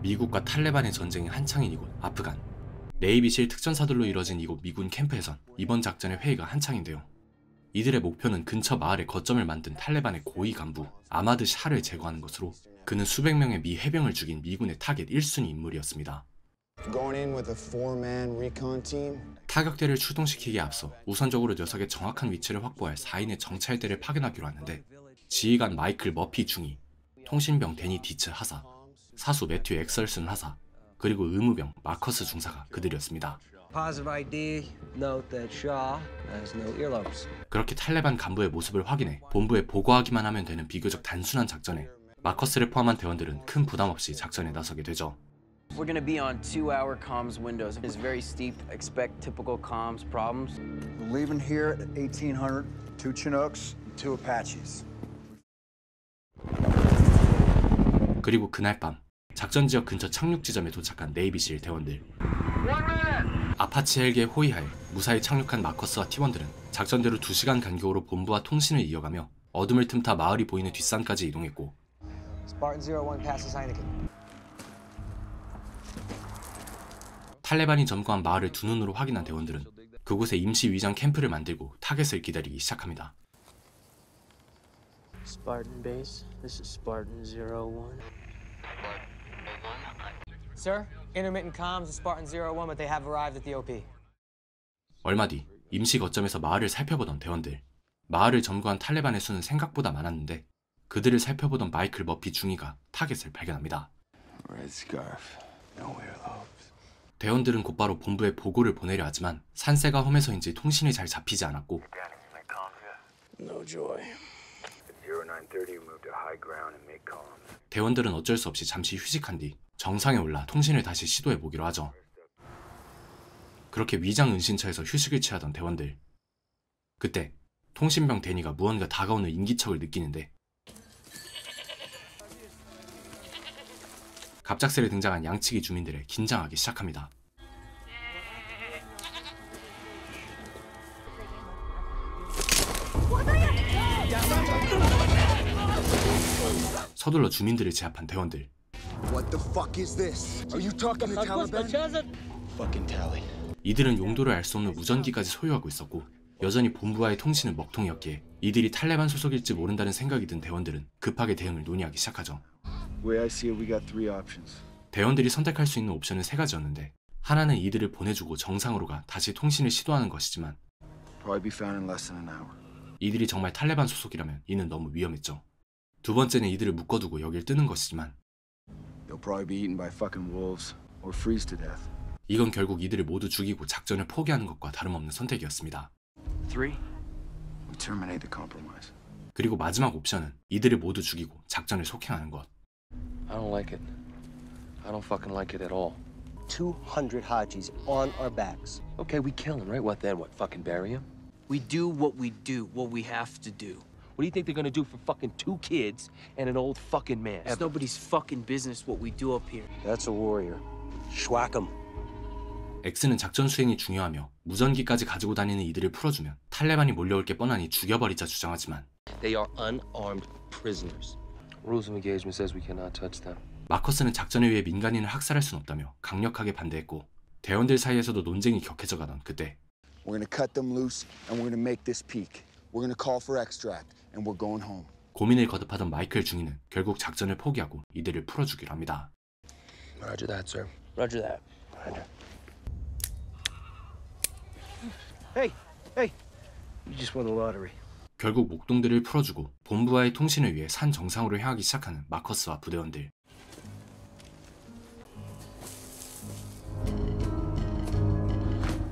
미국과 탈레반의 전쟁이 한창인 이곳 아프간. 네이비실 특전사들로 이뤄진 이곳 미군 캠프에선 이번 작전의 회의가 한창인데요. 이들의 목표는 근처 마을에 거점을 만든 탈레반의 고위 간부 아마드 샤를 제거하는 것으로, 그는 수백 명의 미 해병을 죽인 미군의 타겟 1순위 인물이었습니다. 타격대를 출동시키기에 앞서 우선적으로 녀석의 정확한 위치를 확보할 4인의 정찰대를 파견하기로 하는데, 지휘관 마이클 머피 중위, 통신병 데니 디츠 하사, 사수 매튜 엑설슨 하사, 그리고 의무병 마커스 중사가 그들이었습니다. 그렇게 탈레반 간부의 모습을 확인해 본부에 보고하기만 하면 되는 비교적 단순한 작전에 마커스를 포함한 대원들은 큰 부담 없이 작전에 나서게 되죠. We're going to be on 2-hour comms windows. It's very steep. Expect typical comms problems. We're leaving here at 1800. 2 Chinooks, 2 Apaches. 그리고 그날 밤 작전 지역 근처 착륙 지점에 도착한 네이비실 대원들. 아파치 헬기의 호위하에 무사히 착륙한 마커스와 팀원들은 작전대로 2시간 간격으로 본부와 통신을 이어가며 어둠을 틈타 마을이 보이는 뒷산까지 이동했고, 탈레반이 점거한 마을을 두 눈으로 확인한 대원들은 그곳에 임시 위장 캠프를 만들고 타겟을 기다리기 시작합니다. Spartan base. This is Spartan 01. Sir, intermittent comms is Spartan 01, but they have arrived at the OP. 얼마 뒤 임시 거점에서 마을을 살펴보던 대원들. 마을을 점거한 탈레반의 수는 생각보다 많았는데 그들을 살펴보던 마이클 머피 중위가 타겟을 발견합니다. 대원들은 곧바로 본부에 보고를 보내려 하지만 산세가 험해서인지 통신이 잘 잡히지 않았고, 대원들은 어쩔 수 없이 잠시 휴식한 뒤 정상에 올라 통신을 다시 시도해보기로 하죠. 그렇게 위장 은신처에서 휴식을 취하던 대원들. 그때 통신병 데니가 무언가 다가오는 인기척을 느끼는데, 갑작스레 등장한 양치기 주민들을 긴장하기 시작합니다. 서둘러 주민들을 제압한 대원들. 이들은 용도를 알 수 없는 무전기까지 소유하고 있었고, 여전히 본부와의 통신은 먹통이었기에 이들이 탈레반 소속일지 모른다는 생각이 든 대원들은 급하게 대응을 논의하기 시작하죠. 대원들이 선택할 수 있는 옵션은 3가지였는데, 하나는 이들을 보내주고 정상으로 가 다시 통신을 시도하는 것이지만, 이들이 정말 탈레반 소속이라면 이는 너무 위험했죠. 두 번째는 이들을 묶어두고 여길 뜨는 것이지만, 이건 결국 이들을 모두 죽이고 작전을 포기하는 것과 다름없는 선택이었습니다. 그리고 마지막 옵션은 이들을 모두 죽이고 작전을 속행하는 것. I don't like it. I don't fucking like it at all. 200 Hajis on our backs. Okay, we kill him, right? What then? What, fucking bury him? We do what we do, what we have to do. What do you think they're gonna do for fucking 2 kids and an old fucking man? It's nobody's fucking business what we do up here. That's a warrior. Schwack him. X는 작전 수행이 중요하며 무전기까지 가지고 다니는 이들을 풀어주면 탈레반이 몰려올 게 뻔하니 죽여버리자 주장하지만, They are unarmed prisoners. Rules of engagement says we cannot touch them. 마커스는 작전에 의해 민간인을 학살할 순 없다며 강력하게 반대했고, 대원들 사이에서도 논쟁이 격해져 가던 그때, We're gonna cut them loose and we're gonna make this peak. We're gonna call for extract and we're going home. 고민을 거듭하던 마이클 중위는 결국 작전을 포기하고 이들을 풀어주기로 합니다. Roger that, sir. Roger that. Roger. Hey, you just won the lottery. 결국 목동들을 풀어주고 본부와의 통신을 위해 산 정상으로 향하기 시작하는 마커스와 부대원들.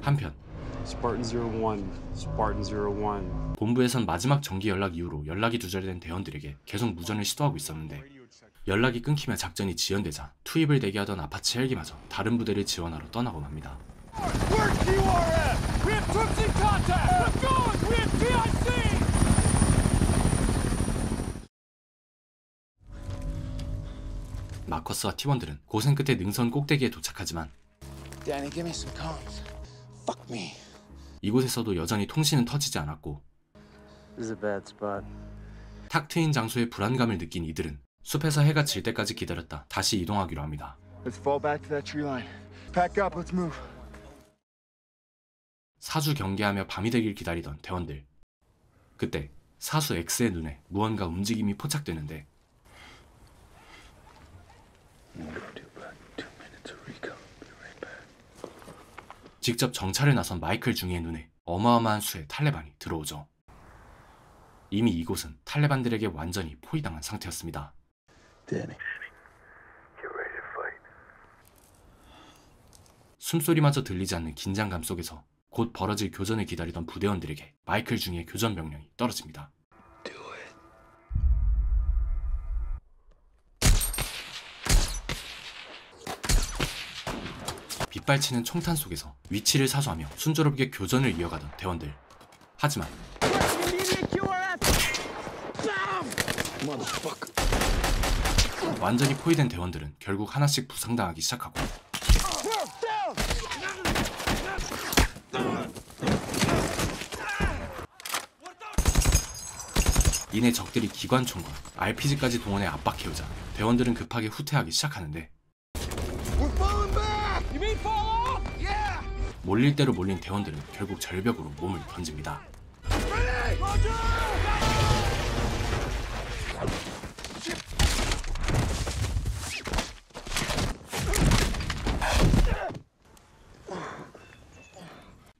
한편 Spartan 01, Spartan 01. 본부에선 마지막 정기 연락 이후로 연락이 두절된 대원들에게 계속 무전을 시도하고 있었는데, 연락이 끊기며 작전이 지연되자 투입을 대기하던 아파치 헬기마저 다른 부대를 지원하러 떠나고 맙니다. 마커스와 팀원들은 고생 끝에 능선 꼭대기에 도착하지만, Danny, give me some comms. Fuck me. 이곳에서도 여전히 통신은 터지지 않았고, This is a bad spot. 탁 트인 장소에 불안감을 느낀 이들은 숲에서 해가 질 때까지 기다렸다 다시 이동하기로 합니다. Let's fall back to that tree line. Pack up, let's move. 사주 경계하며 밤이 되길 기다리던 대원들. 그때 사수 X의 눈에 무언가 움직임이 포착되는데 직접 정찰에 나선 마이클 중위의 눈에 어마어마한 수의 탈레반이 들어오죠. 이미 이곳은 탈레반들에게 완전히 포위당한 상태였습니다. 숨소리마저 들리지 않는 긴장감 속에서 곧 벌어질 교전을 기다리던 부대원들에게 마이클 중위의 교전 명령이 떨어집니다. 빗발치는 총탄 속에서 위치를 사수하며 순조롭게 교전을 이어가던 대원들. 하지만 완전히 포위된 대원들은 결국 하나씩 부상당하기 시작하고 이내 적들이 기관총과 RPG까지 동원해 압박해오자 대원들은 급하게 후퇴하기 시작하는데 몰릴 대로 몰린 대원들은 결국 절벽으로 몸을 던집니다.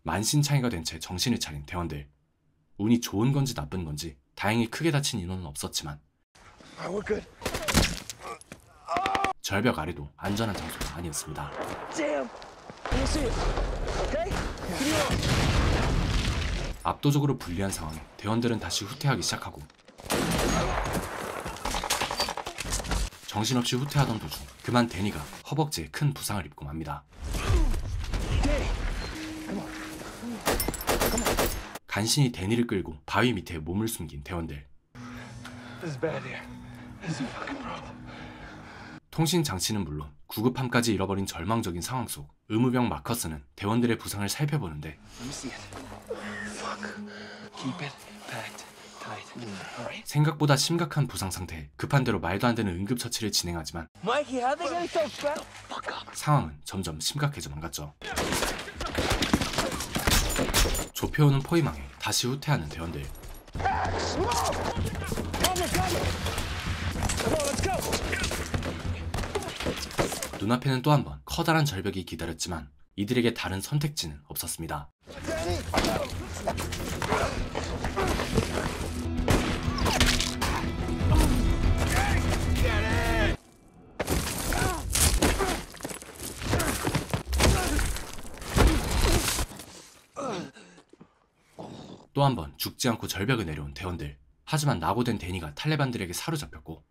만신창이가 된 채 정신을 차린 대원들. 운이 좋은 건지 나쁜 건지 다행히 크게 다친 인원은 없었지만 절벽 아래도 안전한 장소가 아니었습니다. 압도적으로 불리한 상황에 대원들은 다시 후퇴하기 시작하고 정신없이 후퇴하던 도중 그만 데니가 허벅지에 큰 부상을 입고 맙니다. 간신히 데니를 끌고 바위 밑에 몸을 숨긴 대원들. 통신 장치는 물론 구급함까지 잃어버린 절망적인 상황 속 의무병 마커스는 대원들의 부상을 살펴보는데 생각보다 심각한 부상 상태에 급한 대로 말도 안 되는 응급처치를 진행하지만 상황은 점점 심각해져만 갔죠. 좁혀오는 포위망에 다시 후퇴하는 대원들. 눈앞에는 또 한 번 커다란 절벽이 기다렸지만 이들에게 다른 선택지는 없었습니다. 또 한 번 죽지 않고 절벽에 내려온 대원들. 하지만 낙오된 데니가 탈레반들에게 사로잡혔고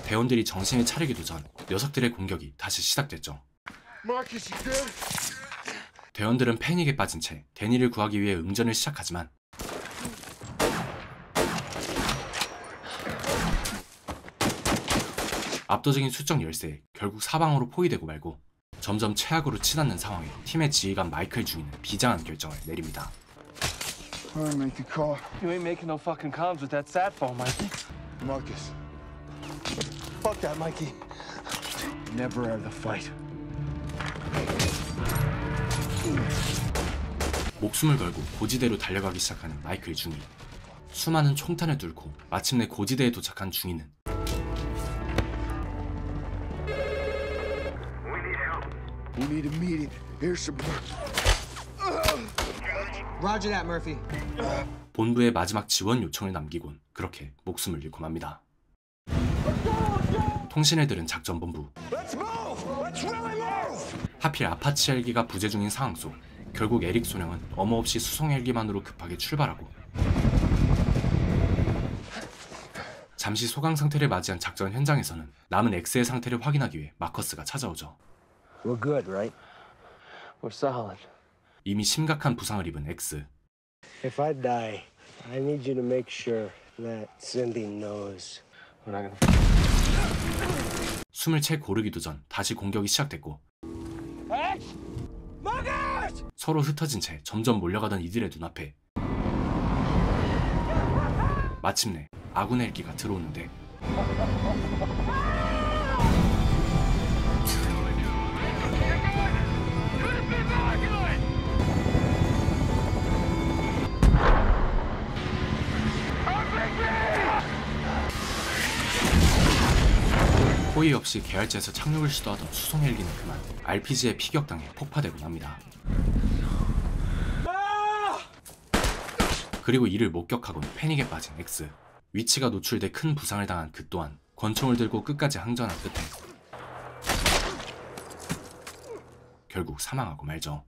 대원들이 정신을 차리기도 전 녀석들의 공격이 다시 시작됐죠. 대원들은 패닉에 빠진 채 데니를 구하기 위해 응전을 시작하지만 압도적인 수적 열세에 결국 사방으로 포위되고 말고 점점 최악으로 치닫는 상황에 팀의 지휘관 마이클 중위는 비장한 결정을 내립니다. Make the call. You ain't making no fucking comms with that sat phone, Mikey. Marcus, Fuck that, Mikey. never out of the fight. 목숨을 걸고 고지대로 달려가기 시작하는 마이클 중위. 수많은 총탄을 뚫고 마침내 고지대에 도착한 중위는 We need immediate air support. Roger that, Murphy. 본부에 마지막 지원 요청을 남기곤 그렇게 목숨을 잃고 맙니다. 통신을 들은 작전본부. 하필 아파치 헬기가 부재 중인 상황 속 결국 에릭 소령은 어머 없이 수송 헬기만으로 급하게 출발하고 잠시 소강 상태를 맞이한 작전 현장에서는 남은 X의 상태를 확인하기 위해 마커스가 찾아오죠. We're good, right? We're solid. 이미 심각한 부상을 입은 X. If I die, I need you to make sure that Cindy knows. We're not gonna. 숨을 채 고르기도 전 다시 공격이 시작됐고 서로 흩어진 채 점점 몰려가던 이들의 눈앞에 마침내 아군 헬기가 들어오는데 호의 없이 계열지에서 착륙을 시도하던 수송 헬기는 그만 RPG에 피격당해 폭파되고 맙니다. 그리고 이를 목격하고는 패닉에 빠진 X. 위치가 노출돼 큰 부상을 당한 그 또한 권총을 들고 끝까지 항전한 끝에 결국 사망하고 말죠.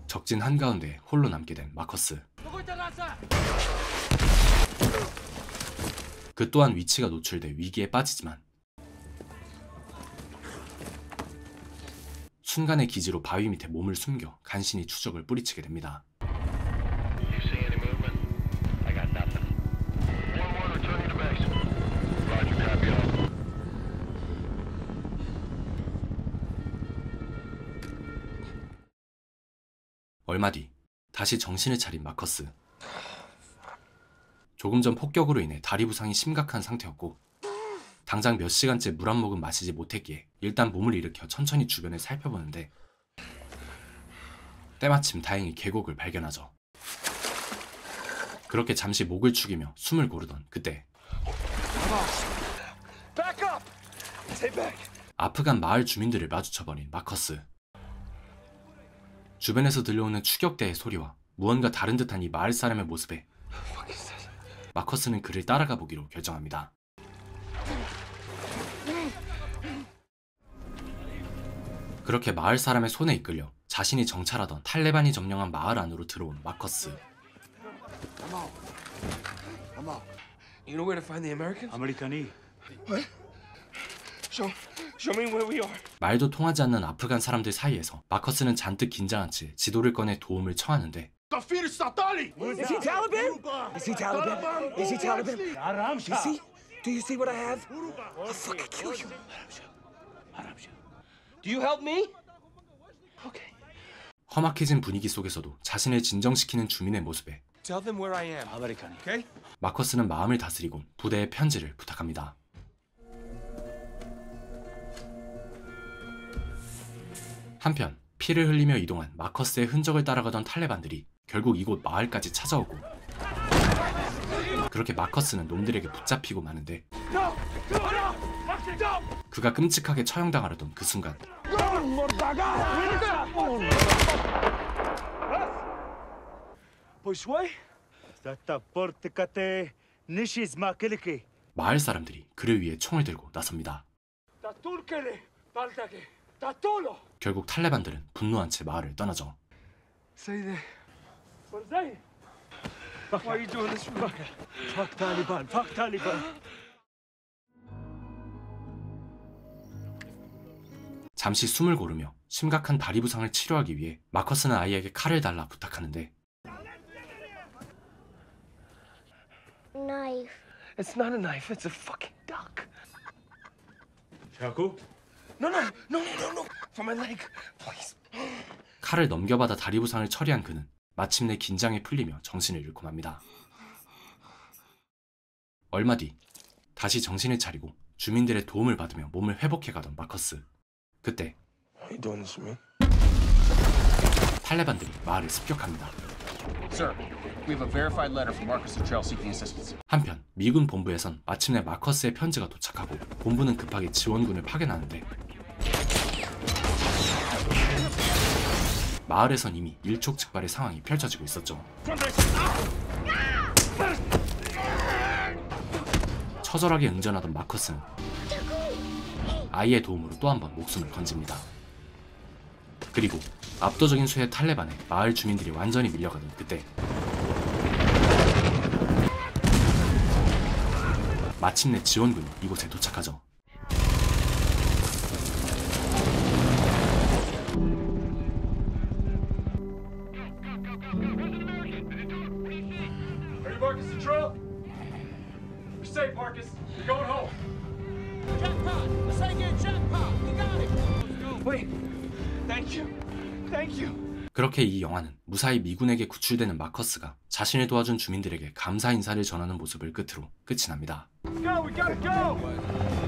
적진 한가운데 홀로 남게 된 마커스. 그 또한 위치가 노출돼 위기에 빠지지만 순간의 기지로 바위 밑에 몸을 숨겨 간신히 추적을 뿌리치게 됩니다. 얼마 뒤 다시 정신을 차린 마커스. 조금 전 폭격으로 인해 다리 부상이 심각한 상태였고 당장 몇 시간째 물 한 모금 마시지 못했기에 일단 몸을 일으켜 천천히 주변을 살펴보는데 때마침 다행히 계곡을 발견하죠. 그렇게 잠시 목을 축이며 숨을 고르던 그때 아프간 마을 주민들을 마주쳐버린 마커스. 주변에서 들려오는 추격대의 소리와 무언가 다른 듯한 이 마을 사람의 모습에 마커스는 그를 따라가 보기로 결정합니다. 그렇게 마을 사람의 손에 이끌려 자신이 정찰하던 탈레반이 점령한 마을 안으로 들어온 마커스. You know where to find the Americans? Americani. Show me where we are. 말도 통하지 않는 아프간 사람들 사이에서 마커스는 잔뜩 긴장한 채 지도를 꺼내 도움을 청하는데 Is he Taliban? Is he Taliban? Is he Taliban? You see? Do you see what I have? I'll fucking kill you. Do you help me? Okay. 험악해진 분위기 속에서도 자신을 진정시키는 주민의 모습에 Tell them where I am. Americani. Okay? 마커스는 마음을 다스리고 부대에 편지를 부탁합니다. 한편 피를 흘리며 이동한 마커스의 흔적을 따라가던 탈레반들이 결국 이곳 마을까지 찾아오고 그렇게 마커스는 놈들에게 붙잡히고 마는데 그가 끔찍하게 처형당하려던 그 순간 마을 사람들이 그를 위해 총을 들고 나섭니다. 결국 탈레반들은 분노한 채 마을을 떠나죠. Say that. Why are you doing this for me? Fuck Taliban. Fuck Taliban. 잠시 숨을 고르며 심각한 다리 부상을 치료하기 위해 마커스는 아이에게 칼을 달라 부탁하는데 Knife. It's not a knife. It's a fucking duck. Chaku? No. For my leg, please. 칼을 넘겨받아 다리 부상을 처리한 그는 마침내 긴장이 풀리며 정신을 잃고 맙니다. 얼마 뒤 다시 정신을 차리고 주민들의 도움을 받으며 몸을 회복해가던 마커스. 그때 Why are you doing this to me? 탈레반들이 마을을 습격합니다. Sir, we have a verified letter from Marcus Luttrell seeking assistance. 한편 미군 본부에선 마침내 마커스의 편지가 도착하고 본부는 급하게 지원군을 파견하는데 마을에선 이미 일촉즉발의 상황이 펼쳐지고 있었죠. 처절하게 응전하던 마커스는 아이의 도움으로 또 한 번 목숨을 건집니다. 그리고 압도적인 수의 탈레반에 마을 주민들이 완전히 밀려가던 그때 마침내 지원군이 이곳에 도착하죠. Hey, Marcus Luttrell? You're safe, Marcus. You're going home. Jackpot! Let's say again, jackpot! You got it! Wait. Thank you. Thank you. 그렇게 이 영화는 무사히 미군에게 구출되는 마커스가 자신을 도와준 주민들에게 감사 인사를 전하는 모습을 끝으로 끝이 납니다. Let's go! We gotta go!